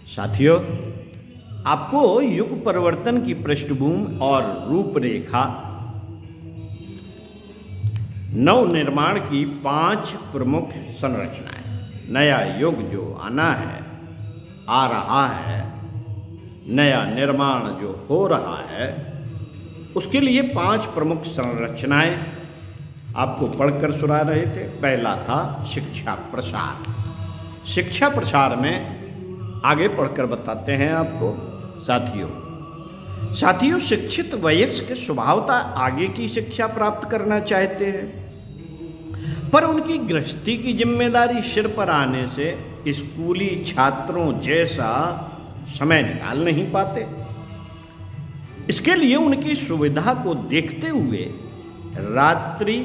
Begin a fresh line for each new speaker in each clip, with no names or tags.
साथियों, आपको युग परिवर्तन की पृष्ठभूमि और रूपरेखा, नव निर्माण की 5 प्रमुख संरचनाएं, नया युग जो आना है, आ रहा है, नया निर्माण जो हो रहा है, उसके लिए 5 प्रमुख संरचनाएं आपको पढ़कर सुना रहे थे। पहला था शिक्षा प्रसार। शिक्षा प्रसार में आगे पढ़कर बताते हैं आपको। साथियों, शिक्षित वयस्क स्वभावतः आगे की शिक्षा प्राप्त करना चाहते हैं, पर उनकी गृहस्थी की जिम्मेदारी सिर पर आने से स्कूली छात्रों जैसा समय निकाल नहीं पाते। इसके लिए उनकी सुविधा को देखते हुए रात्रि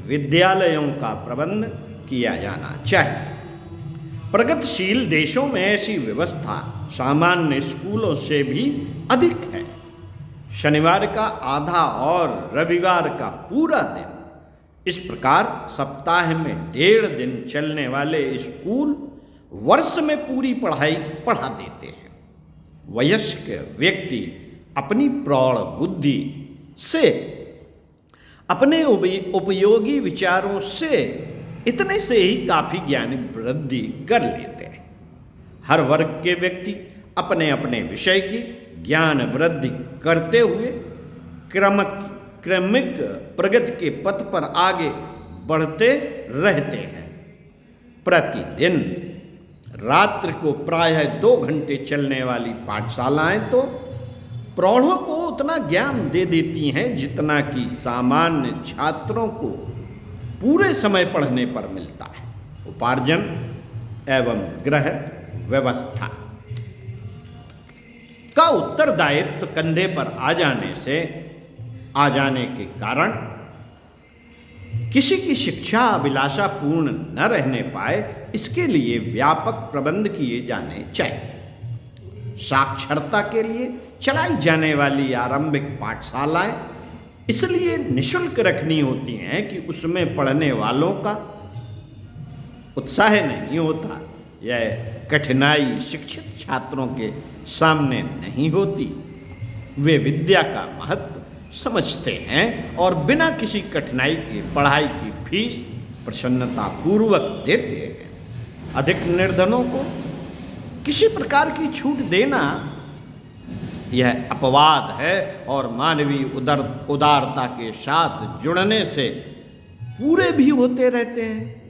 विद्यालयों का प्रबंध किया जाना चाहिए। प्रगतिशील देशों में ऐसी व्यवस्था सामान्य स्कूलों से भी अधिक है। शनिवार का आधा और रविवार का पूरा दिन, इस प्रकार सप्ताह में 1.5 दिन चलने वाले स्कूल वर्ष में पूरी पढ़ाई पढ़ा देते हैं। वयस्क व्यक्ति अपनी प्रौढ़ बुद्धि से, अपने उपयोगी विचारों से, इतने से ही काफी ज्ञान वृद्धि कर लेते हैं। हर वर्ग के व्यक्ति अपने अपने विषय की ज्ञान वृद्धि करते हुए क्रमिक प्रगति के पथ पर आगे बढ़ते रहते हैं। प्रतिदिन रात्रि को प्रायः 2 घंटे चलने वाली पाठशालाएं तो प्रौढ़ों को उतना ज्ञान दे देती हैं जितना कि सामान्य छात्रों को पूरे समय पढ़ने पर मिलता है। उपार्जन एवं गृह व्यवस्था का उत्तरदायित्व कंधे पर आ जाने के कारण किसी की शिक्षा अभिलाषा पूर्ण न रहने पाए, इसके लिए व्यापक प्रबंध किए जाने चाहिए। साक्षरता के लिए चलाई जाने वाली आरंभिक पाठशालाएं इसलिए निःशुल्क रखनी होती हैं कि उसमें पढ़ने वालों का उत्साह नहीं होता। यह कठिनाई शिक्षित छात्रों के सामने नहीं होती। वे विद्या का महत्व समझते हैं और बिना किसी कठिनाई के पढ़ाई की फीस प्रसन्नतापूर्वक देते हैं। अधिक निर्धनों को किसी प्रकार की छूट देना यह अपवाद है और मानवीय उदारता के साथ जुड़ने से पूरे भी होते रहते हैं।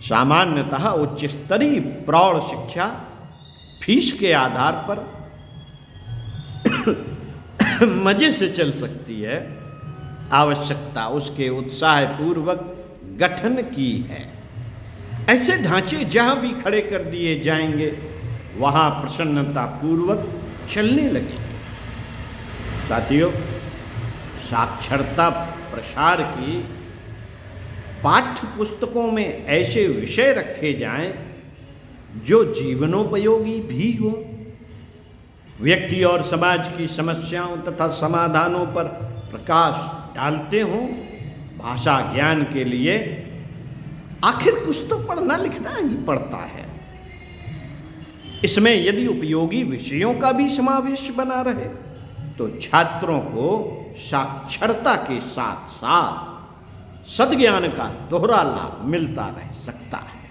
सामान्यतः उच्च स्तरीय प्रौढ़ शिक्षा फीस के आधार पर मजे से चल सकती है। आवश्यकता उसके उत्साहपूर्वक गठन की है। ऐसे ढांचे जहां भी खड़े कर दिए जाएंगे वहां प्रसन्नता पूर्वक चलने लगेंगे। साथियों, साक्षरता प्रसार की पाठ्य पुस्तकों में ऐसे विषय रखे जाएं जो जीवनोपयोगी भी हो, व्यक्ति और समाज की समस्याओं तथा समाधानों पर प्रकाश डालते हों। भाषा ज्ञान के लिए आखिर कुछ तो पढ़ना लिखना ही पड़ता है। इसमें यदि उपयोगी विषयों का भी समावेश बना रहे तो छात्रों को साक्षरता के साथ साथ सद्ज्ञान का दोहरा लाभ मिलता रह सकता है।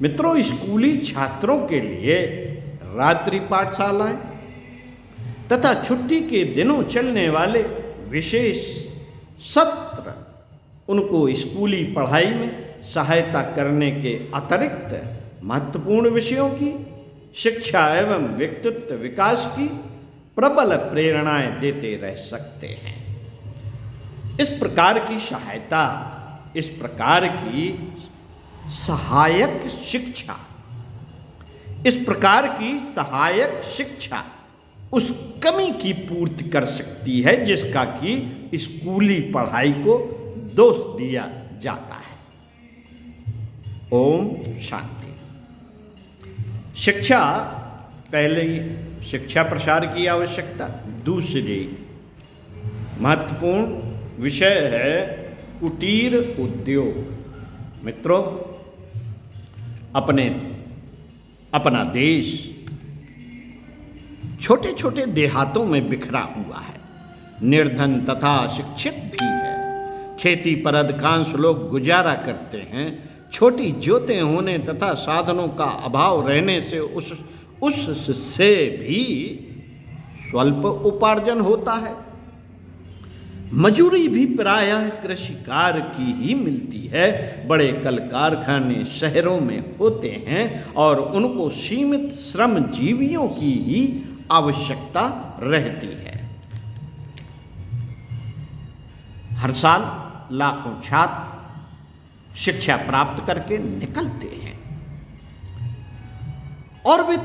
मित्रों, स्कूली छात्रों के लिए रात्रि पाठशालाएं तथा छुट्टी के दिनों चलने वाले विशेष सत्र उनको स्कूली पढ़ाई में सहायता करने के अतिरिक्त महत्वपूर्ण विषयों की शिक्षा एवं व्यक्तित्व विकास की प्रबल प्रेरणाएं देते रह सकते हैं। इस प्रकार की सहायक शिक्षा उस कमी की पूर्ति कर सकती है जिसका कि स्कूली पढ़ाई को दोष दिया जाता है। ओम शांति। शिक्षा प्रसार की आवश्यकता। दूसरी महत्वपूर्ण विषय है कुटीर उद्योग। मित्रों, अपना देश छोटे छोटे देहातों में बिखरा हुआ है, निर्धन तथा शिक्षित भी है। खेती पर अधिकांश लोग गुजारा करते हैं। छोटी जोतें होने तथा साधनों का अभाव रहने से उससे भी स्वल्प उपार्जन होता है। मजूरी भी प्रायः कृषि कार्य की ही मिलती है। बड़े कल कारखाने शहरों में होते हैं और उनको सीमित श्रमजीवियों की ही आवश्यकता रहती है। हर साल लाखों छात्र शिक्षा प्राप्त करके निकलते हैं और वे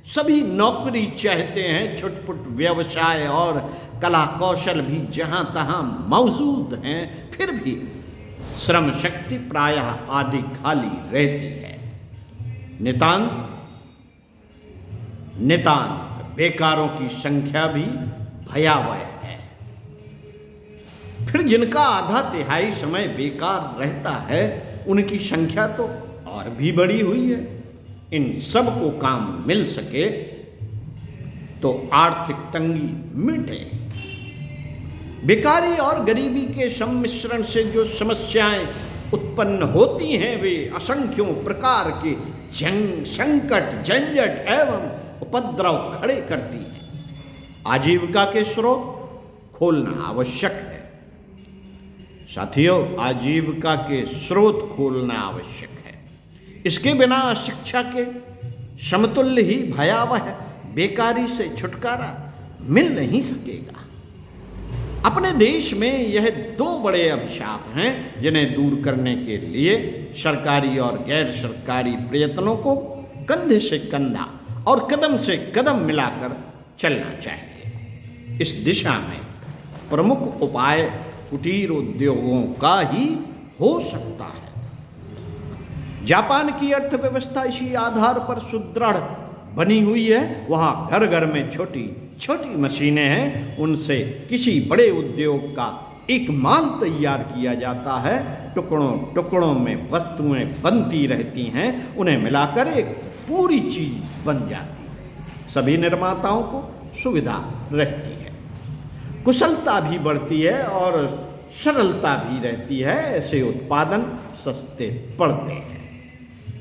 सभी नौकरी चाहते हैं। छुटपुट व्यवसाय और कला कौशल भी जहां तहां मौजूद हैं, फिर भी श्रम शक्ति प्रायः आधी खाली रहती है। नितांत बेकारों की संख्या भी भयावह है। फिर जिनका आधा तिहाई समय बेकार रहता है, उनकी संख्या तो और भी बढ़ी हुई है। इन सब को काम मिल सके तो आर्थिक तंगी मिटे। बेकारी और गरीबी के सम्मिश्रण से जो समस्याएं उत्पन्न होती हैं, वे असंख्यों प्रकार के संकट, झंझट एवं उपद्रव खड़े करती हैं। आजीविका के स्रोत खोलना आवश्यक है। साथियों, आजीविका के स्रोत खोलना आवश्यक है। इसके बिना शिक्षा के समतुल्य ही भयावह बेकारी से छुटकारा मिल नहीं सकेगा। अपने देश में यह दो बड़े अभिशाप हैं जिन्हें दूर करने के लिए सरकारी और गैर सरकारी प्रयत्नों को कंधे से कंधा और कदम से कदम मिलाकर चलना चाहिए। इस दिशा में प्रमुख उपाय कुटीर उद्योगों का ही हो सकता है। जापान की अर्थव्यवस्था इसी आधार पर सुदृढ़ बनी हुई है। वहाँ घर घर में छोटी छोटी मशीनें हैं। उनसे किसी बड़े उद्योग का एक माल तैयार किया जाता है। टुकड़ों टुकड़ों में वस्तुएं बनती रहती हैं, उन्हें मिलाकर एक पूरी चीज बन जाती है। सभी निर्माताओं को सुविधा रहती है, कुशलता भी बढ़ती है और सरलता भी रहती है। ऐसे उत्पादन सस्ते पड़ते हैं,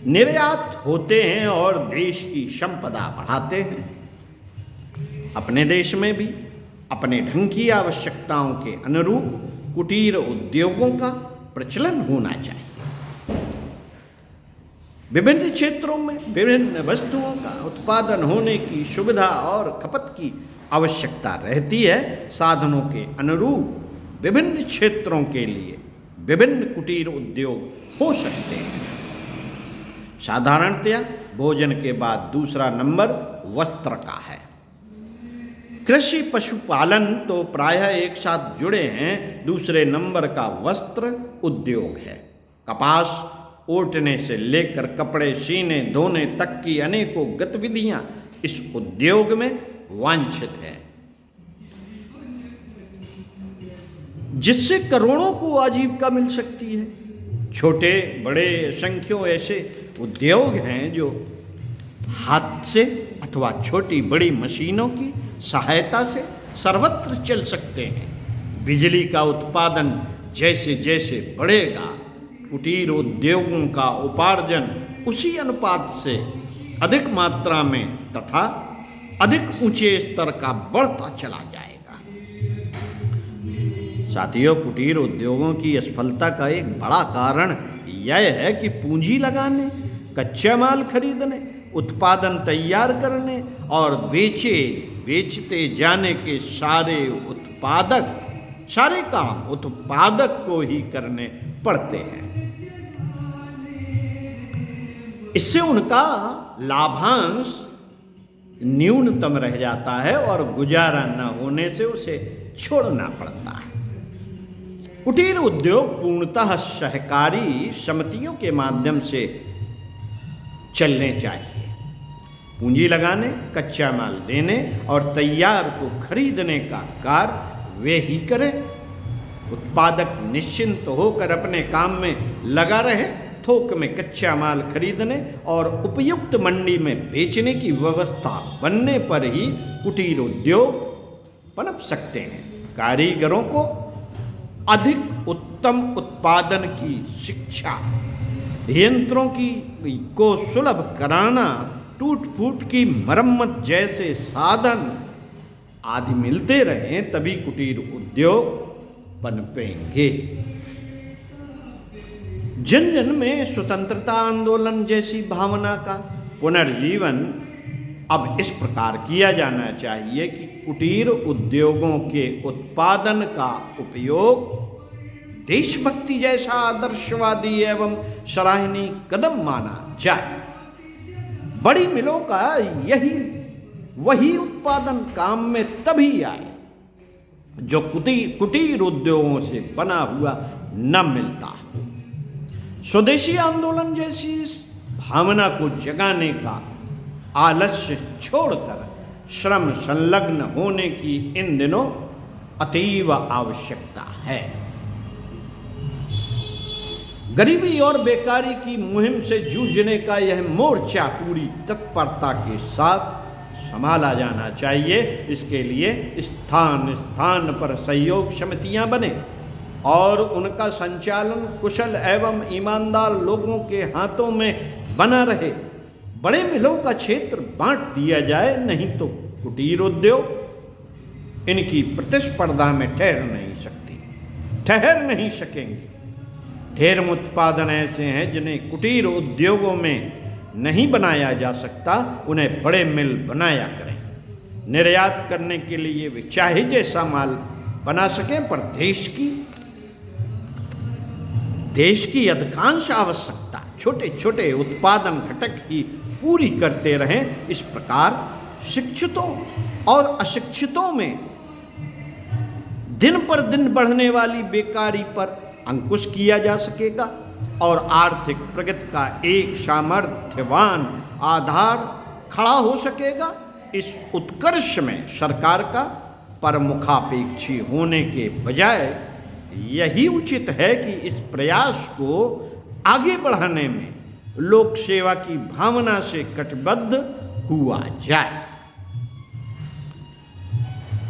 निर्यात होते हैं और देश की संपदा बढ़ाते हैं। अपने देश में भी अपने ढंग की आवश्यकताओं के अनुरूप कुटीर उद्योगों का प्रचलन होना चाहिए। विभिन्न क्षेत्रों में विभिन्न वस्तुओं का उत्पादन होने की सुविधा और खपत की आवश्यकता रहती है। साधनों के अनुरूप विभिन्न क्षेत्रों के लिए विभिन्न कुटीर उद्योग हो सकते हैं। साधारणतया भोजन के बाद दूसरा नंबर वस्त्र का है। कृषि पशुपालन तो प्रायः एक साथ जुड़े हैं। दूसरे नंबर का वस्त्र उद्योग है। कपास ओटने से लेकर कपड़े सीने धोने तक की अनेकों गतिविधियां इस उद्योग में वांछित हैं, जिससे करोड़ों को आजीविका मिल सकती है। छोटे बड़े असंख्यों ऐसे उद्योग हैं जो हाथ से अथवा छोटी बड़ी मशीनों की सहायता से सर्वत्र चल सकते हैं। बिजली का उत्पादन जैसे जैसे बढ़ेगा, कुटीर उद्योगों का उपार्जन उसी अनुपात से अधिक मात्रा में तथा अधिक ऊंचे स्तर का बढ़ता चला जाएगा। साथियों, कुटीर उद्योगों की असफलता का एक बड़ा कारण यह है कि पूंजी लगाने, कच्चा माल खरीदने, उत्पादन तैयार करने और बेचते जाने के सारे काम उत्पादक को ही करने पड़ते हैं। इससे उनका लाभांश न्यूनतम रह जाता है और गुजारा न होने से उसे छोड़ना पड़ता है। कुटीर उद्योग पूर्णतः सहकारी समितियों के माध्यम से चलने चाहिए। पूंजी लगाने, कच्चा माल देने और तैयार को खरीदने का कार्य वे ही करें। उत्पादक निश्चिंत होकर अपने काम में लगा रहे थोक में कच्चा माल खरीदने और उपयुक्त मंडी में बेचने की व्यवस्था बनने पर ही कुटीर उद्योग पनप सकते हैं। कारीगरों को अधिक उत्तम उत्पादन की शिक्षा, यंत्रों को सुलभ कराना, टूट फूट की मरम्मत जैसे साधन आदि मिलते रहें तभी कुटीर उद्योग पनपेंगे। जन जन में स्वतंत्रता आंदोलन जैसी भावना का पुनर्जीवन अब इस प्रकार किया जाना चाहिए कि कुटीर उद्योगों के उत्पादन का उपयोग देशभक्ति जैसा आदर्शवादी एवं सराहनीय कदम माना जाए। बड़ी मिलों का वही उत्पादन काम में तभी आए जो कुटीर उद्योगों से बना हुआ न मिलता हो। स्वदेशी आंदोलन जैसी इस भावना को जगाने का आलस्य छोड़कर श्रम संलग्न होने की इन दिनों अतीव आवश्यकता है। गरीबी और बेकारी की मुहिम से जूझने का यह मोर्चा पूरी तत्परता के साथ संभाला जाना चाहिए। इसके लिए स्थान स्थान पर सहयोग समितियां बने और उनका संचालन कुशल एवं ईमानदार लोगों के हाथों में बना रहे। बड़े मिलों का क्षेत्र बांट दिया जाए, नहीं तो कुटीर उद्योग इनकी प्रतिस्पर्धा में ठहर नहीं सकेंगे। ढेर उत्पादन ऐसे हैं जिन्हें कुटीर उद्योगों में नहीं बनाया जा सकता, उन्हें बड़े मिल बनाया करें। निर्यात करने के लिए वे चाहे जैसा माल बना सकें, पर देश की अधिकांश आवश्यकता छोटे छोटे उत्पादन घटक ही पूरी करते रहें। इस प्रकार शिक्षितों और अशिक्षितों में दिन पर दिन बढ़ने वाली बेकारी पर अंकुश किया जा सकेगा और आर्थिक प्रगति का एक सामर्थ्यवान आधार खड़ा हो सकेगा। इस उत्कर्ष में सरकार का प्रमुखापेक्षी होने के बजाय यही उचित है कि इस प्रयास को आगे बढ़ाने में लोक सेवा की भावना से कटिबद्ध हुआ जाए।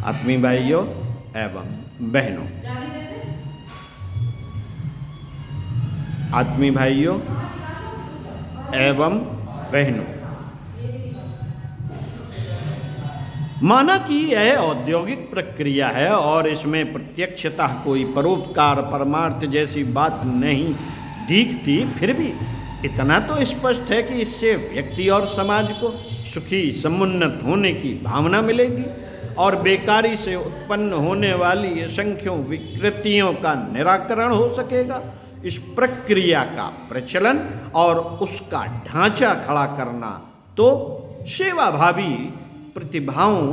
आत्मीय भाइयों एवं बहनों, आत्मीय भाइयों एवं बहनों, माना कि यह औद्योगिक प्रक्रिया है और इसमें प्रत्यक्षतः कोई परोपकार परमार्थ जैसी बात नहीं दिखती, फिर भी इतना तो स्पष्ट है कि इससे व्यक्ति और समाज को सुखी समुन्नत होने की भावना मिलेगी और बेकारी से उत्पन्न होने वाली असंख्यों विकृतियों का निराकरण हो सकेगा। इस प्रक्रिया का प्रचलन और उसका ढांचा खड़ा करना तो सेवाभावी प्रतिभाओं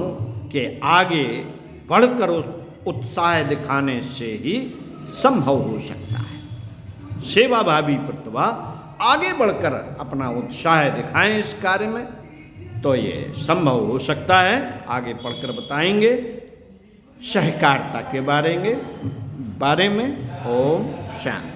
के आगे बढ़कर उत्साह दिखाने से ही संभव हो सकता है। सेवाभावी प्रतिभा आगे बढ़कर अपना उत्साह दिखाएं इस कार्य में, तो ये संभव हो सकता है। आगे पढ़कर बताएंगे सहकारिता के बारे में। ओम शांति।